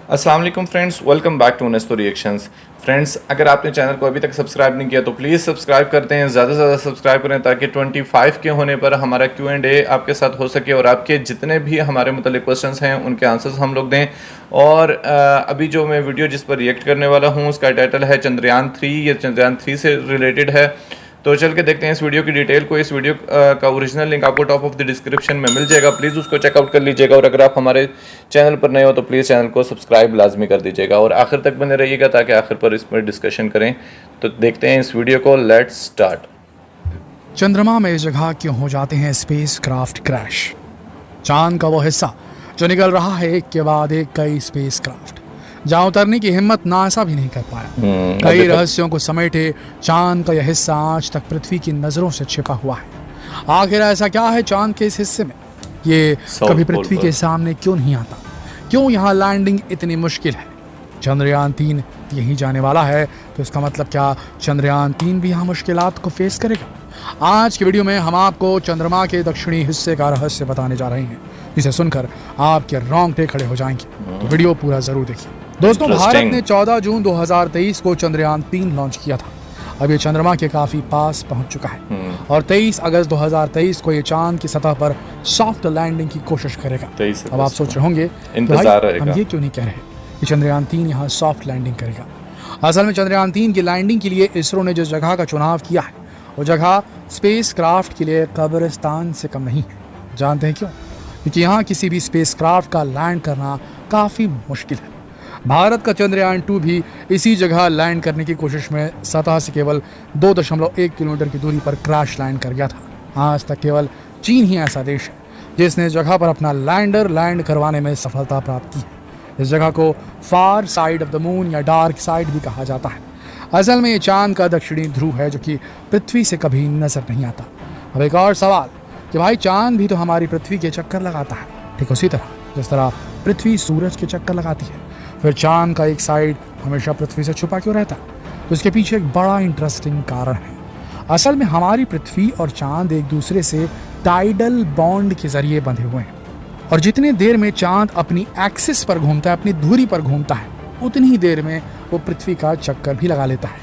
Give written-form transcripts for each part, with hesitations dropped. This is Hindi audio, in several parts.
अस्सलाम वालेकुम friends, welcome back to Nesto reactions. Friends, अगर आपने चैनल को अभी तक सब्सक्राइब नहीं किया तो प्लीज़ सब्सक्राइब करते हैं, ज़्यादा से ज़्यादा सब्सक्राइब करें ताकि 25 के होने पर हमारा Q&A आपके साथ हो सके और आपके जितने भी हमारे मतलब क्वेश्चंस हैं उनके आंसर्स हम लोग दें। और अभी जो मैं वीडियो जिस पर रिएक्ट करने वाला हूँ उसका टाइटल है चंद्रयान 3। ये चंद्रयान 3 से रिलेटेड है, तो चल के देखते हैं इस वीडियो की डिटेल को। इस वीडियो का ओरिजिनल लिंक आपको टॉप ऑफ द डिस्क्रिप्शन में मिल जाएगा, प्लीज़ उसको चेकआउट कर लीजिएगा। और अगर आप हमारे चैनल पर नए हो तो प्लीज़ चैनल को सब्सक्राइब लाजमी कर दीजिएगा और आखिर तक बने रहिएगा ताकि आखिर पर इस पर डिस्कशन करें। तो देखते हैं इस वीडियो को, लेट्स स्टार्ट। चंद्रमा में इस जगह क्यों हो जाते हैं स्पेस क्राफ्ट क्रैश? चांद का वो हिस्सा जो निकल रहा है एक के बाद एक कई स्पेस क्राफ्ट, जहाँ उतरने की हिम्मत नासा भी नहीं कर पाया। कई रहस्यों को समेटे चांद का यह हिस्सा आज तक पृथ्वी की नजरों से छिपा हुआ है। आखिर ऐसा क्या है चांद के इस हिस्से में? ये कभी पृथ्वी के सामने क्यों नहीं आता? क्यों यहाँ लैंडिंग इतनी मुश्किल है? चंद्रयान 3 यहीं जाने वाला है, तो इसका मतलब क्या चंद्रयान 3 भी यहाँ मुश्किलात को फेस करेगा? आज की वीडियो में हम आपको चंद्रमा के दक्षिणी हिस्से का रहस्य बताने जा रहे हैं, जिसे सुनकर आपके रोंगटे खड़े हो जाएंगे। तो वीडियो पूरा जरूर देखिए। दोस्तों, भारत ने 14 जून 2023 को चंद्रयान 3 लॉन्च किया था। अब ये चंद्रमा के काफी पास पहुंच चुका है और 23 अगस्त 2023 को ये चांद की सतह पर सॉफ्ट लैंडिंग की कोशिश करेगा। अब आप सोच रहे होंगे हम ये क्यों नहीं कह रहे कि चंद्रयान 3 यहाँ सॉफ्ट लैंडिंग करेगा। असल में चंद्रयान 3 की लैंडिंग के लिए इसरो ने जिस जगह का चुनाव किया है वो जगह स्पेस क्राफ्ट के लिए कब्रिस्तान से कम नहीं है। जानते हैं क्यों? क्योंकि यहाँ किसी भी स्पेस क्राफ्ट का लैंड करना काफी मुश्किल है। भारत का चंद्रयान 2 भी इसी जगह लैंड करने की कोशिश में सतह से केवल 2.1 किलोमीटर की दूरी पर क्रैश लैंड कर गया था। आज तक केवल चीन ही ऐसा देश है जिसने इस जगह पर अपना लैंडर लैंड करवाने में सफलता प्राप्त की है। इस जगह को फार साइड ऑफ द मून या डार्क साइड भी कहा जाता है। असल में ये चांद का दक्षिणी ध्रुव है जो कि पृथ्वी से कभी नजर नहीं आता। अब एक और सवाल कि भाई चांद भी तो हमारी पृथ्वी के चक्कर लगाता है, ठीक उसी तरह जिस तरह पृथ्वी सूरज के चक्कर लगाती है। फिर चांद का एक साइड हमेशा पृथ्वी से छुपा क्यों रहता? तो इसके पीछे एक बड़ा इंटरेस्टिंग कारण है। असल में हमारी पृथ्वी और चांद एक दूसरे से टाइडल बॉन्ड के जरिए बंधे हुए हैं और जितनी देर में चांद अपनी एक्सिस पर घूमता है, अपनी धुरी पर घूमता है, उतनी ही देर में वो पृथ्वी का चक्कर भी लगा लेता है।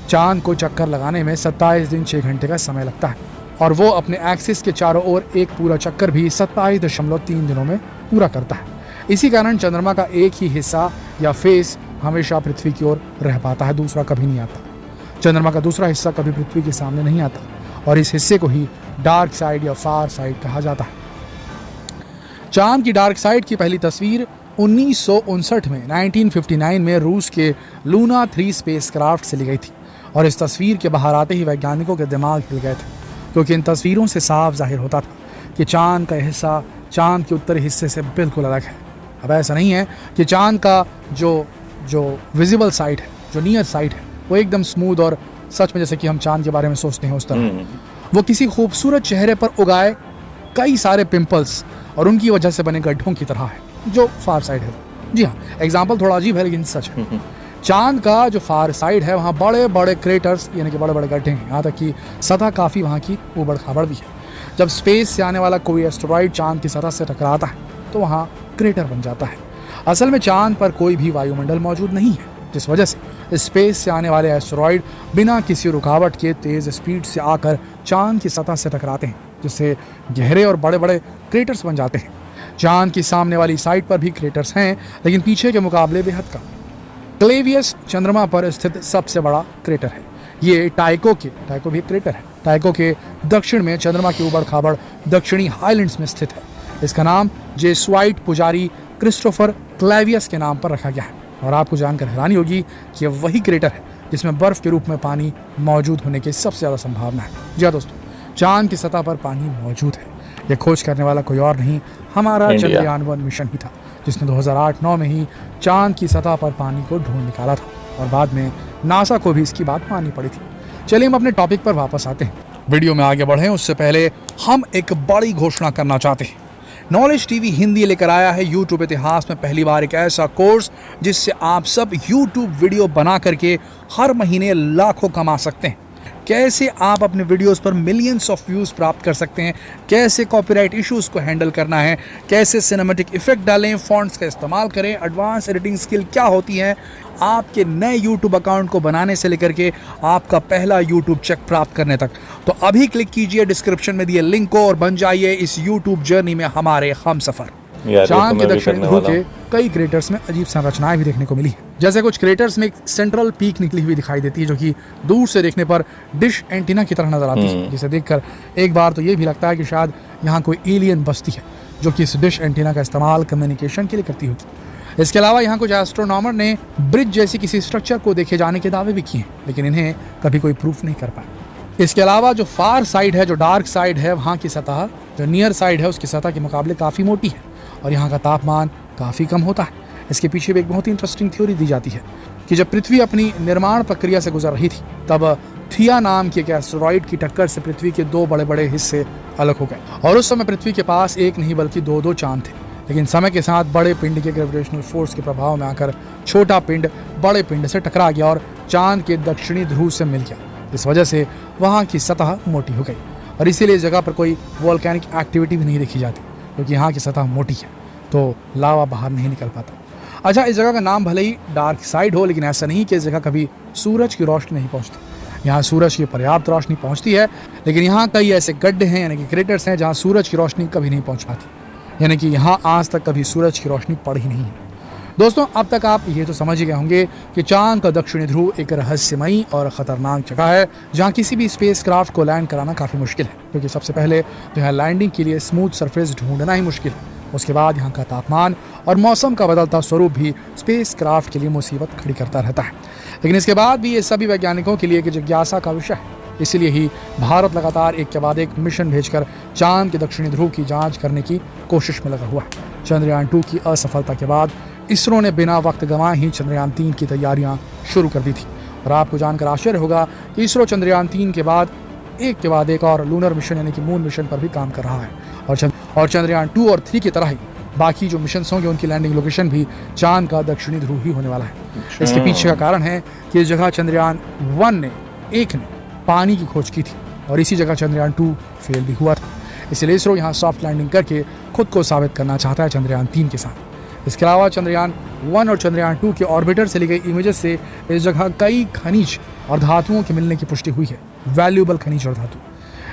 चांद को चक्कर लगाने में 27 दिन 6 घंटे का समय लगता है और वो अपने एक्सिस के चारों ओर एक पूरा चक्कर भी 27.3 दिनों में पूरा करता है। इसी कारण चंद्रमा का एक ही हिस्सा या फेस हमेशा पृथ्वी की ओर रह पाता है, दूसरा कभी नहीं आता। चंद्रमा का दूसरा हिस्सा कभी पृथ्वी के सामने नहीं आता और इस हिस्से को ही डार्क साइड या फार साइड कहा जाता है। चांद की डार्क साइड की पहली तस्वीर 1959 में 1959 में रूस के लूना 3 स्पेसक्राफ्ट से ली गई थी और इस तस्वीर के बाहर आते ही वैज्ञानिकों के दिमाग हिल गए थे, क्योंकि इन तस्वीरों से साफ जाहिर होता था कि चांद का हिस्सा चांद के उत्तरी हिस्से से बिल्कुल अलग है। अब ऐसा नहीं है कि चांद का जो विजिबल साइड है, जो नियर साइड है, वो एकदम स्मूथ और सच में जैसे कि हम चांद के बारे में सोचते हैं उस तरह वो किसी खूबसूरत चेहरे पर उगाए कई सारे पिंपल्स और उनकी वजह से बने गड्ढों की तरह है जो फार साइड है। जी हाँ, एग्जाम्पल थोड़ा अजीब है लेकिन सच है। चांद का जो फार साइड है वहाँ बड़े बड़े क्रेटर्स यानी कि बड़े बड़े गड्ढे हैं, यहाँ तक कि सतह काफ़ी वहाँ की उबड़ खाबड़ भी है। जब स्पेस से आने वाला कोई एस्टेरॉइड चांद की सतह से टकराता है तो वहाँ क्रेटर बन जाता है। असल में चांद पर कोई भी वायुमंडल मौजूद नहीं है, जिस वजह से स्पेस से आने वाले एस्टेरॉइड बिना किसी रुकावट के तेज़ स्पीड से आकर चांद की सतह से टकराते हैं, जिससे गहरे और बड़े बड़े क्रेटर्स बन जाते हैं। चांद की सामने वाली साइड पर भी क्रेटर्स हैं लेकिन पीछे के मुकाबले बेहद कम। क्लेवियस चंद्रमा पर स्थित सबसे बड़ा क्रेटर है। ये टाइको भी एक क्रेटर है। टाइको के दक्षिण में चंद्रमा की उबड़ खाबड़ दक्षिणी हाईलैंड्स में स्थित है। इसका नाम जेसुआइट पुजारी क्रिस्टोफर क्लेवियस के नाम पर रखा गया है और आपको जानकर हैरानी होगी कि यह वही क्रेटर है जिसमें बर्फ के रूप में पानी मौजूद होने की सबसे ज़्यादा संभावना है। जी हाँ दोस्तों, चांद की सतह पर पानी मौजूद है। यह खोज करने वाला कोई और नहीं, हमारा चंद्रयान 1 मिशन ही था, जिसने 2008-9 में ही चांद की सतह पर पानी को ढूंढ निकाला था और बाद में नासा को भी इसकी बात माननी पड़ी थी। चलिए हम अपने टॉपिक पर वापस आते हैं। वीडियो में आगे बढ़ें उससे पहले हम एक बड़ी घोषणा करना चाहते हैं। नॉलेज टीवी हिंदी लेकर आया है यूट्यूब इतिहास में पहली बार एक ऐसा कोर्स जिससे आप सब यूट्यूब वीडियो बना करके हर महीने लाखों कमा सकते हैं। कैसे आप अपने वीडियोस पर मिलियंस ऑफ व्यूज़ प्राप्त कर सकते हैं, कैसे कॉपीराइट इश्यूज को हैंडल करना है, कैसे सिनेमैटिक इफेक्ट डालें, फॉन्ट्स का इस्तेमाल करें, एडवांस एडिटिंग स्किल क्या होती है, आपके नए यूट्यूब अकाउंट को बनाने से लेकर के आपका पहला यूट्यूब चेक प्राप्त करने तक। तो अभी क्लिक कीजिए डिस्क्रिप्शन में दिए लिंक को और बन जाइए इस यूट्यूब जर्नी में हमारे हमसफर। चांद के दक्षिणी ध्रुव के कई क्रेटर्स में अजीब संरचनाएं भी देखने को मिली है। जैसे कुछ क्रेटर्स में एक सेंट्रल पीक निकली हुई दिखाई देती है जो कि दूर से देखने पर डिश एंटीना की तरह नजर आती है, जिसे देखकर एक बार तो ये भी लगता है कि शायद यहाँ कोई एलियन बस्ती है जो कि इस डिश एंटीना का इस्तेमाल कम्युनिकेशन के लिए करती होगी। इसके अलावा यहाँ कुछ एस्ट्रोनॉमर ने ब्रिज जैसी किसी स्ट्रक्चर को देखे जाने के दावे भी किए, लेकिन इन्हें कभी कोई प्रूफ नहीं कर पाया। इसके अलावा जो फार साइड है, जो डार्क साइड है, वहाँ की सतह जो नियर साइड है उसकी सतह के मुकाबले काफ़ी मोटी है और यहाँ का तापमान काफ़ी कम होता है। इसके पीछे भी एक बहुत ही इंटरेस्टिंग थ्योरी दी जाती है कि जब पृथ्वी अपनी निर्माण प्रक्रिया से गुजर रही थी तब थिया नाम के एक एस्टेरॉइड की टक्कर से पृथ्वी के दो बड़े बड़े हिस्से अलग हो गए और उस समय पृथ्वी के पास एक नहीं बल्कि दो दो चांद थे। लेकिन समय के साथ बड़े पिंड के ग्रेविटेशनल फोर्स के प्रभाव में आकर छोटा पिंड बड़े पिंड से टकरा गया और चांद के दक्षिणी ध्रुव से मिल गया। इस वजह से वहाँ की सतह मोटी हो गई और इसीलिए इस जगह पर कोई वोल्केनिक एक्टिविटी भी नहीं देखी जाती क्योंकि यहाँ की सतह मोटी है तो लावा बाहर नहीं निकल पाता। अच्छा, इस जगह का नाम भले ही डार्क साइड हो, लेकिन ऐसा नहीं कि इस जगह कभी सूरज की रोशनी नहीं पहुँचती। यहाँ सूरज की पर्याप्त रोशनी पहुँचती है, लेकिन यहाँ कई ऐसे गड्ढे हैं यानी कि क्रेटर्स हैं जहाँ सूरज की रोशनी कभी नहीं पहुँच पाती, यानी कि यहाँ आज तक कभी सूरज की रोशनी पड़ी ही नहीं है। दोस्तों, अब तक आप ये तो समझ ही गए होंगे कि चांद का दक्षिणी ध्रुव एक रहस्यमयी और ख़तरनाक जगह है जहाँ किसी भी स्पेस क्राफ्ट को लैंड कराना काफ़ी मुश्किल है, क्योंकि सबसे पहले जो है लैंडिंग के लिए स्मूथ सरफेस ढूंढना ही मुश्किल है। उसके बाद यहाँ का तापमान और मौसम का बदलता स्वरूप भी स्पेस क्राफ्ट के लिए मुसीबत खड़ी करता रहता है। लेकिन इसके बाद भी ये सभी वैज्ञानिकों के लिए एक जिज्ञासा का विषय है। इसलिए ही भारत लगातार एक के बाद एक मिशन भेजकर चांद के दक्षिणी ध्रुव की जांच करने की कोशिश में लगा हुआ है। चंद्रयान 2 की असफलता के बाद इसरो ने बिना वक्त गंवाए ही चंद्रयान 3 की तैयारियां शुरू कर दी थी और आपको जानकर आश्चर्य होगा कि इसरो चंद्रयान 3 के बाद एक और लूनर मिशन यानी कि मून मिशन पर भी काम कर रहा है और चंद्रयान 2 और 3 की तरह ही बाकी जो मिशन होंगे उनकी लैंडिंग लोकेशन भी चांद का दक्षिणी ध्रुव ही होने वाला है। इसके पीछे का कारण है कि इस जगह चंद्रयान 1 ने पानी की खोज की थी और इसी जगह चंद्रयान 2 फेल भी हुआ था। इसलिए इसरो यहाँ सॉफ्ट लैंडिंग करके खुद को साबित करना चाहता है चंद्रयान 3 के साथ। इसके अलावा चंद्रयान 1 और चंद्रयान 2 के ऑर्बिटर से ली गई इमेजेस से इस जगह कई खनिज और धातुओं के मिलने की पुष्टि हुई है, वैल्यूएबल खनिज और धातु।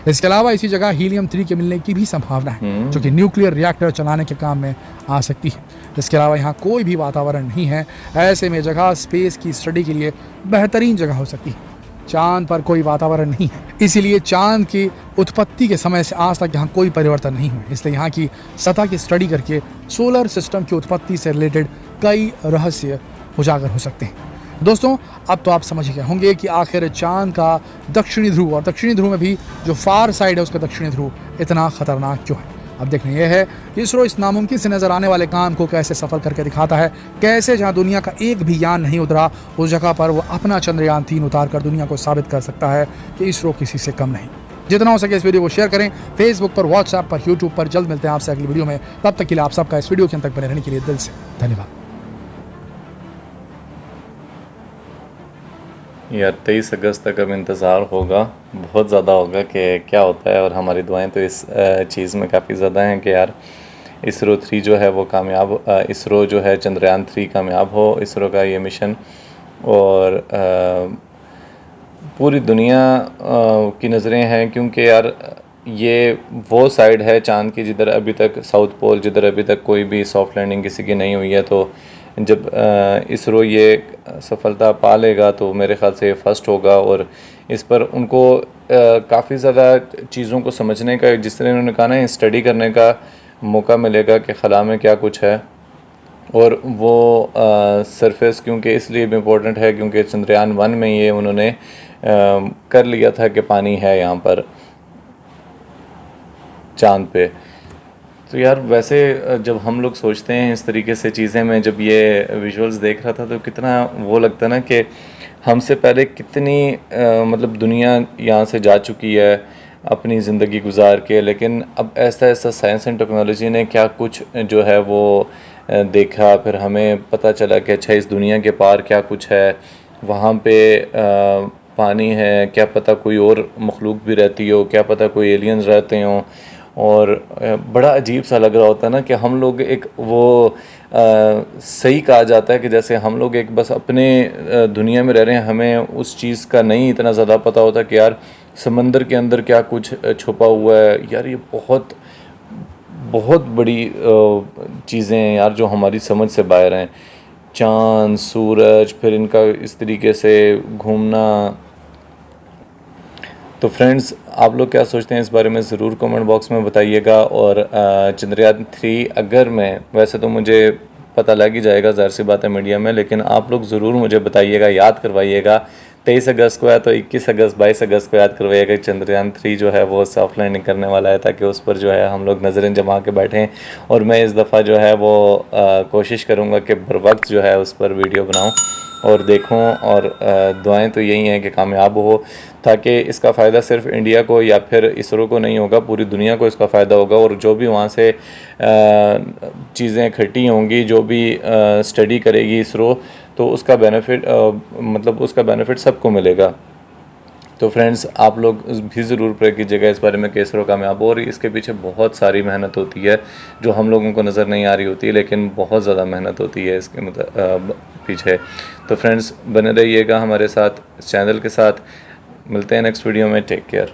इसके अलावा इसी जगह हीलियम 3 के मिलने की भी संभावना है जो कि न्यूक्लियर रिएक्टर चलाने के काम में आ सकती है। इसके अलावा यहाँ कोई भी वातावरण नहीं है, ऐसे में जगह स्पेस की स्टडी के लिए बेहतरीन जगह हो सकती है। चांद पर कोई वातावरण नहीं है, इसीलिए चांद की उत्पत्ति के समय से आज तक यहाँ कोई परिवर्तन नहीं हुआ। इसलिए यहाँ की सतह की स्टडी करके सोलर सिस्टम की उत्पत्ति से रिलेटेड कई रहस्य उजागर हो सकते हैं। दोस्तों, अब तो आप समझ गए होंगे कि आखिर चांद का दक्षिणी ध्रुव और दक्षिणी ध्रुव में भी जो फार साइड है उसका दक्षिणी ध्रुव इतना खतरनाक क्यों है। अब देखना यह है कि इसरो इस नामुमकिन से नजर आने वाले काम को कैसे सफल करके दिखाता है, कैसे जहां दुनिया का एक भी यान नहीं उतरा उस जगह पर वो अपना चंद्रयान 3 उतार कर दुनिया को साबित कर सकता है कि इसरो किसी से कम नहीं। जितना हो सके इस वीडियो को शेयर करें, फेसबुक पर, व्हाट्सएप पर, यूट्यूब पर। जल्द मिलते हैं आपसे अगली वीडियो में, तब तक के लिए आप सबका इस वीडियो के अंत तक बने रहने के लिए दिल से धन्यवाद। यार 23 अगस्त तक अब इंतज़ार होगा, बहुत ज़्यादा होगा कि क्या होता है, और हमारी दुआएं तो इस चीज़ में काफ़ी ज़्यादा हैं कि यार इसरो 3 जो है वो कामयाब, इसरो जो है चंद्रयान 3 कामयाब हो, इसरो का ये मिशन। और पूरी दुनिया की नज़रें हैं, क्योंकि यार ये वो साइड है चांद की जिधर अभी तक, साउथ पोल, जिधर अभी तक कोई भी सॉफ्ट लैंडिंग किसी की नहीं हुई है। तो जब इसरो ये सफलता पा लेगा तो मेरे ख़्याल से फर्स्ट होगा, और इस पर उनको काफ़ी ज़्यादा चीज़ों को समझने का, जिस तरह उन्होंने कहा ना, स्टडी करने का मौका मिलेगा कि ख़ला में क्या कुछ है। और वो सरफेस क्योंकि इसलिए भी इम्पोर्टेंट है क्योंकि चंद्रयान 1 में ये उन्होंने कर लिया था कि पानी है यहाँ पर चाँद पे। तो यार वैसे जब हम लोग सोचते हैं इस तरीके से चीज़ें, मैं जब ये विजुअल्स देख रहा था तो कितना वो लगता ना कि हमसे पहले कितनी मतलब दुनिया यहाँ से जा चुकी है अपनी ज़िंदगी गुजार के, लेकिन अब ऐसा ऐसा साइंस एंड टेक्नोलॉजी ने क्या कुछ जो है वो देखा, फिर हमें पता चला कि अच्छा इस दुनिया के पार क्या कुछ है, वहाँ पे पानी है, क्या पता कोई और मखलूक भी रहती हो, क्या पता कोई एलियंस रहते हों। और बड़ा अजीब सा लग रहा होता है ना कि हम लोग एक वो सही कहा जाता है कि जैसे हम लोग एक बस अपने दुनिया में रह रहे हैं, हमें उस चीज़ का नहीं इतना ज़्यादा पता होता कि यार समंदर के अंदर क्या कुछ छुपा हुआ है। यार ये बहुत बहुत बड़ी चीज़ें हैं यार जो हमारी समझ से बाहर हैं। चाँद, सूरज, फिर इनका इस तरीके से घूमना। तो फ्रेंड्स, आप लोग क्या सोचते हैं इस बारे में ज़रूर कमेंट बॉक्स में बताइएगा। और चंद्रयान 3 अगर मैं, वैसे तो मुझे पता लग ही जाएगा, ज़ाहिर सी बात है मीडिया में, लेकिन आप लोग ज़रूर मुझे बताइएगा, याद करवाइएगा। 23 अगस्त को है तो 21 अगस्त 22 अगस्त को याद करवाइएगा। चंद्रयान 3 जो है वो सॉफ्ट लैंडिंग करने वाला है, ताकि उस पर जो है हम लोग नज़रें जमा के बैठें। और मैं इस दफ़ा जो है वो कोशिश करूँगा कि बर वक्त जो है उस पर वीडियो बनाऊँ और देखूं। और दुआएं तो यही हैं कि कामयाब हो, ताकि इसका फ़ायदा सिर्फ इंडिया को या फिर इसरो को नहीं होगा, पूरी दुनिया को इसका फ़ायदा होगा। और जो भी वहाँ से चीज़ें इकट्ठी होंगी, जो भी स्टडी करेगी इसरो, तो उसका बेनिफिट मतलब उसका बेनिफिट सबको मिलेगा। तो फ्रेंड्स, आप लोग भी ज़रूर प्रे कीजिएगा इस बारे में कि इसरो कामयाब हो। और इसके पीछे बहुत सारी मेहनत होती है जो हम लोगों को नज़र नहीं आ रही होती है, लेकिन बहुत ज़्यादा मेहनत होती है इसके पीछे। तो फ्रेंड्स, बने रहिएगा हमारे साथ, इस चैनल के साथ। मिलते हैं नेक्स्ट वीडियो में। Take care.